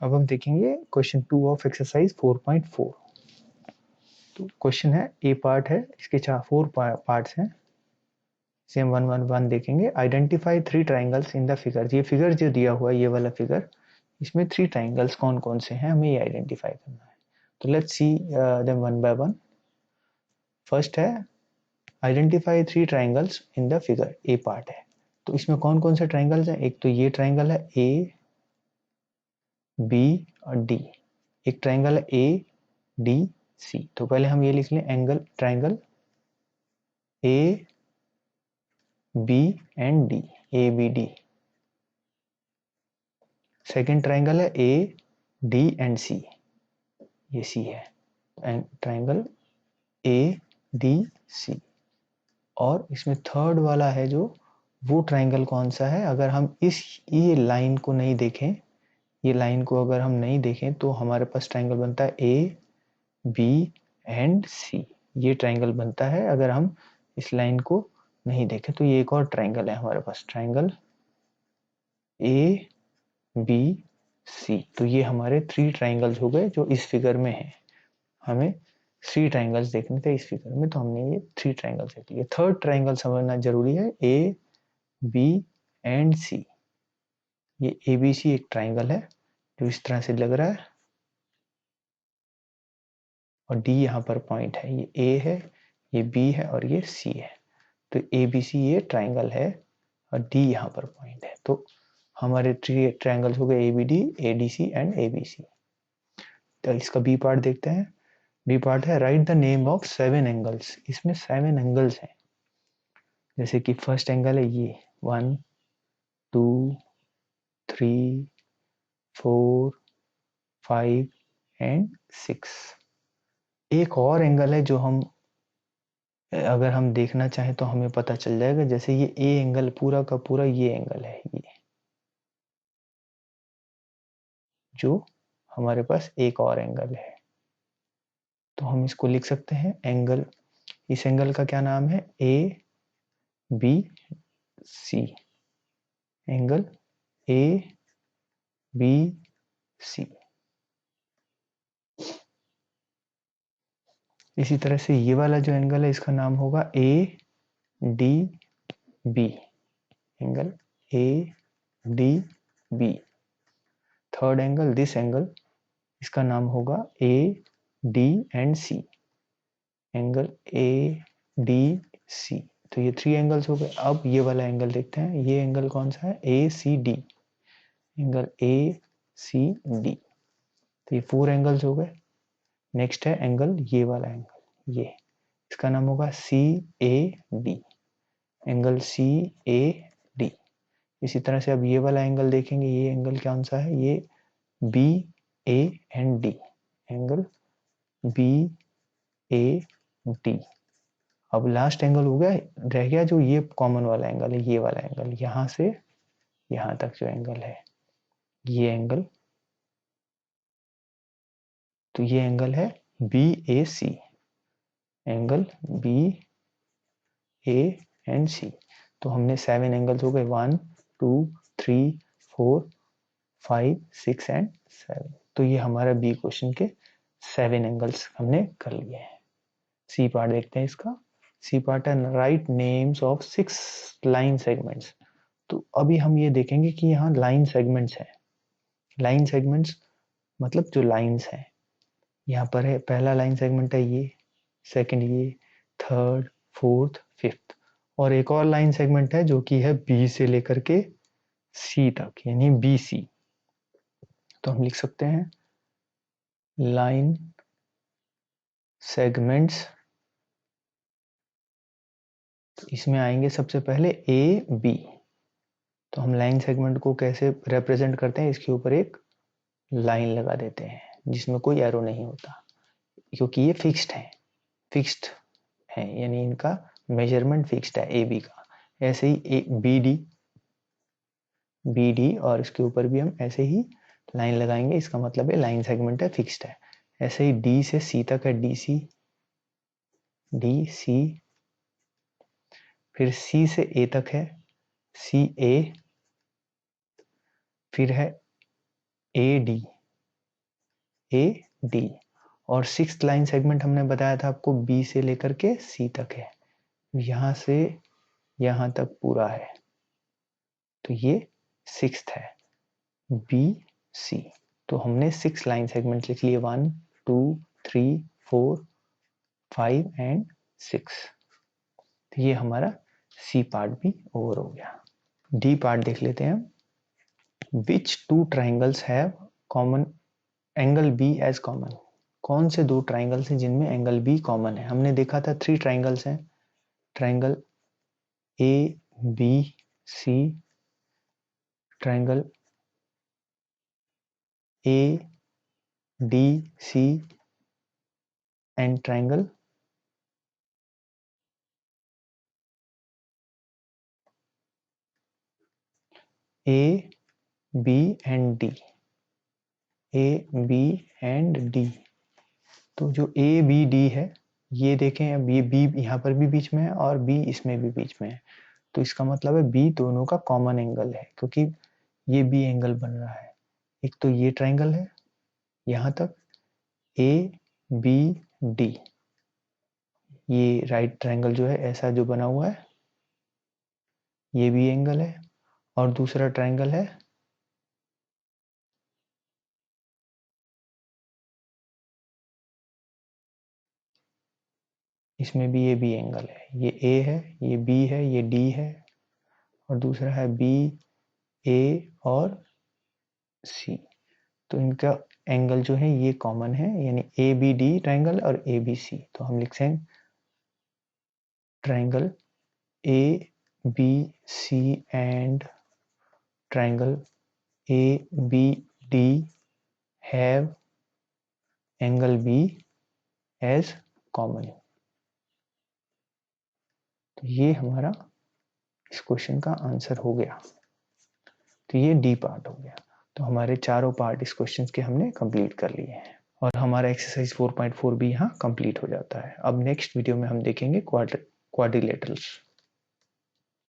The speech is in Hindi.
अब हम देखेंगे क्वेश्चन 2 ऑफ एक्सरसाइज 4.4। तो क्वेश्चन है, ए पार्ट है, इसके 4 पार्ट्स हैं। इसे हम 1 देखेंगे। Identify 3 triangles in the figure. ये फिगर जो दिया हुआ है, ये वाला फिगर, इसमें 3 ट्राइंगल्स कौन कौन से हैं, हमें ये आइडेंटिफाई करना है। तो let's see them one by one. First है identify 3 triangles in the figure. A part है, तो इसमें कौन कौन से ट्राइंगल्स हैं। एक तो ये ट्राइंगल है ए बी और डी। एक ट्राइंगल है ए डी सी। तो पहले हम ये लिख लें angle triangle A B and D, A B D. Second triangle है ए डी एंड सी, ये सी है, ट्राइंगल ए डी सी। और इसमें थर्ड वाला है जो, वो ट्राइंगल कौन सा है, अगर हम ये लाइन को नहीं देखें, ये लाइन को अगर हम नहीं देखें तो हमारे पास ट्राइंगल बनता है ए बी एंड सी। ये ट्राइंगल बनता है अगर हम इस लाइन को नहीं देखें। तो ये एक और ट्राइंगल है हमारे पास, ट्राइंगल ए बी सी। तो ये हमारे 3 ट्राइंगल्स हो गए जो इस फिगर में है। हमें 3 ट्राइंगल्स देखने थे इस फिगर में, तो हमने ये 3 ट्राइंगल्स देख लिए। थर्ड ट्राइंगल समझना जरूरी है, ए बी एंड सी। ये ए बी सी एक ट्राइंगल है जो इस तरह से लग रहा है, और डी यहाँ पर पॉइंट है। ये ए है, ये बी है और ये सी है। तो ए बी सी ये ट्राइंगल है और डी यहाँ पर पॉइंट है। तो हमारे 3 ट्राइंगल्स हो गए A B D, A D C and A B C. तो इसका बी पार्ट देखते हैं। बी पार्ट है right the name of 7 angles. इसमें 7 एंगल्स हैं। जैसे कि फर्स्ट एंगल है ये 1 2 3 4 5 एंड 6। एक और एंगल है जो हम अगर हम देखना चाहें तो हमें पता चल जाएगा। जैसे ये ए एंगल पूरा का पूरा ये एंगल है, ये जो हमारे पास एक और एंगल है। तो हम इसको लिख सकते हैं एंगल, इस एंगल का क्या नाम है, A B C. Angle A B C. इसी तरह से ये वाला जो एंगल है इसका नाम होगा A D B. Angle A D B. Third angle, this angle, इसका नाम होगा A D and C. Angle A D C. तो ये 3 एंगल्स हो गए। अब ये वाला एंगल देखते हैं, ये एंगल कौन सा है, A C D. Angle A C D. तो ये 4 एंगल्स हो गए। नेक्स्ट है एंगल, ये वाला एंगल, ये, इसका नाम होगा C A D. Angle C A D. इसी तरह से अब ये वाला एंगल देखेंगे, ये एंगल कौन सा है, ये B A and D. Angle B A D. अब लास्ट एंगल हो गया, रह गया जो ये कॉमन वाला एंगल है, ये वाला एंगल, यहां से यहां तक जो एंगल है, ये एंगल। तो ये एंगल है B A C. Angle B A and C. तो हमने 7 एंगल्स हो गए, 1 2 3 4 5 6 एंड 7। तो ये हमारा बी क्वेश्चन के 7 एंगल्स हमने कर लिए हैं। सी पार्ट देखते हैं इसका। सी पार्ट है right names of 6 line segments. तो अभी हम ये देखेंगे कि यहाँ लाइन सेगमेंट्स हैं। लाइन सेगमेंट्स मतलब जो लाइंस हैं, यहाँ पर है पहला लाइन सेगमेंट है ये, सेकंड ये, थर्ड फोर्थ फिफ्थ, और एक और लाइन सेगमेंट है जो कि है बी से लेकर के सी तक, यानी बी सी। तो हम लिख सकते हैं लाइन सेगमेंट्स। तो इसमें आएंगे सबसे पहले ए बी। तो हम लाइन सेगमेंट को कैसे रिप्रेजेंट करते हैं, इसके ऊपर एक लाइन लगा देते हैं जिसमें कोई एरो नहीं होता, क्योंकि ये फिक्स्ड फिक्स्ड है, यानी इनका मेजरमेंट फिक्स्ड है ए बी का। ऐसे ही बी डी, और इसके ऊपर भी हम ऐसे ही लाइन लगाएंगे, इसका मतलब है लाइन सेगमेंट है, फिक्स्ड है। ऐसे ही डी से सी तक है, डी सी। फिर सी से ए तक है, सी ए। फिर है ए डी, ए डी, और 6th लाइन सेगमेंट हमने बताया था आपको बी से लेकर के सी तक है, यहां से यहां तक पूरा है, तो ये 6th है बी सी। तो हमने 6 लाइन सेगमेंट लिख लिए, 1 2 3 4 5 एंड 6। तो ये हमारा सी पार्ट भी ओवर हो गया। डी पार्ट देख लेते हैं। Which two triangles have common angle B as common, कौन से दो ट्राइंगल्स हैं जिनमें एंगल बी कॉमन है। हमने देखा था 3 ट्राइंगल्स हैं, triangle A B C, triangle A D C and triangle A B and D, A B and D. तो जो ए बी डी है, ये देखें, अब ये बी यहाँ पर भी बीच में है और बी इसमें भी बीच में है, तो इसका मतलब है बी दोनों का कॉमन एंगल है, क्योंकि ये बी एंगल बन रहा है। एक तो ये ट्राइंगल है यहाँ तक ए बी डी, ये राइट ट्राइंगल जो है ऐसा जो बना हुआ है, ये भी एंगल है, और दूसरा ट्राइंगल है इसमें भी ये बी एंगल है, ये ए है, ये बी है, ये डी है, और दूसरा है बी ए और सी। तो इनका एंगल जो है ये कॉमन है, यानी ए बी डी ट्राइंगल और ए बी सी। तो हम लिखते हैं triangle A B C and triangle A B D have angle B as common. तो ये हमारा इस क्वेश्चन का आंसर हो गया। तो ये डी पार्ट हो गया। तो हमारे चारों पार्ट इस क्वेश्चन के हमने कंप्लीट कर लिए हैं, और हमारा एक्सरसाइज 4.4 भी यहाँ कंप्लीट हो जाता है। अब नेक्स्ट वीडियो में हम देखेंगे क्वाड्रिलेटरल्स।